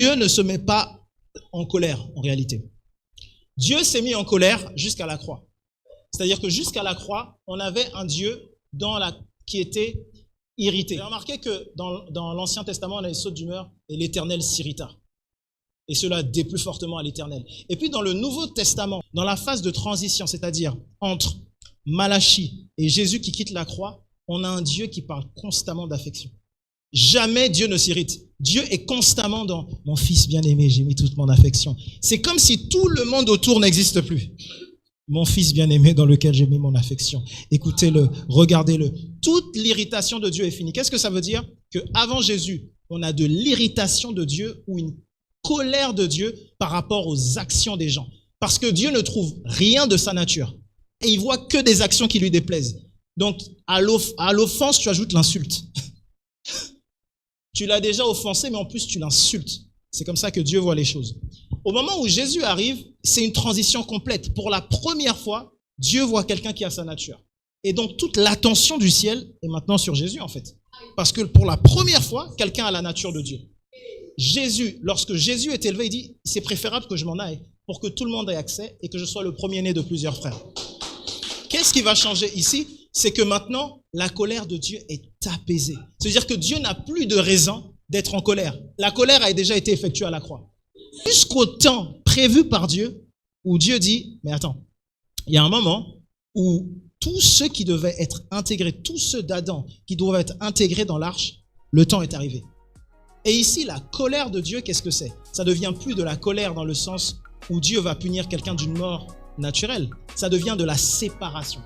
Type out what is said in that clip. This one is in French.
Dieu ne se met pas en colère en réalité. Dieu s'est mis en colère jusqu'à la croix. C'est-à-dire que jusqu'à la croix, on avait un Dieu qui était irrité. J'ai remarqué que dans l'Ancien Testament, on a les sautes d'humeur et l'Éternel s'irrita. Et cela déplut fortement à l'Éternel. Et puis dans le Nouveau Testament, dans la phase de transition, c'est-à-dire entre Malachie et Jésus qui quitte la croix, on a un Dieu qui parle constamment d'affection. Jamais Dieu ne s'irrite. Dieu est constamment dans « Mon fils bien-aimé, j'ai mis toute mon affection ». C'est comme si tout le monde autour n'existe plus. Mon fils bien-aimé dans lequel j'ai mis mon affection. Écoutez-le, regardez-le. Toute l'irritation de Dieu est finie. Qu'est-ce que ça veut dire? Qu'avant Jésus, on a de l'irritation de Dieu ou une colère de Dieu par rapport aux actions des gens. Parce que Dieu ne trouve rien de sa nature. Et il voit que des actions qui lui déplaisent. Donc, à l'offense, tu ajoutes l'insulte. Tu l'as déjà offensé, mais en plus, tu l'insultes. C'est comme ça que Dieu voit les choses. Au moment où Jésus arrive, c'est une transition complète. Pour la première fois, Dieu voit quelqu'un qui a sa nature. Et donc, toute l'attention du ciel est maintenant sur Jésus, en fait. Parce que pour la première fois, quelqu'un a la nature de Dieu. Jésus, lorsque Jésus est élevé, il dit, c'est préférable que je m'en aille pour que tout le monde ait accès et que je sois le premier-né de plusieurs frères. Qu'est-ce qui va changer ici? C'est que maintenant, la colère de Dieu est apaisée. C'est-à-dire que Dieu n'a plus de raison d'être en colère. La colère a déjà été effectuée à la croix. Jusqu'au temps prévu par Dieu, où Dieu dit, mais attends, il y a un moment où tous ceux qui devaient être intégrés, tous ceux d'Adam qui doivent être intégrés dans l'arche, le temps est arrivé. Et ici, la colère de Dieu, qu'est-ce que c'est? Ça ne devient plus de la colère dans le sens où Dieu va punir quelqu'un d'une mort naturelle. Ça devient de la séparation.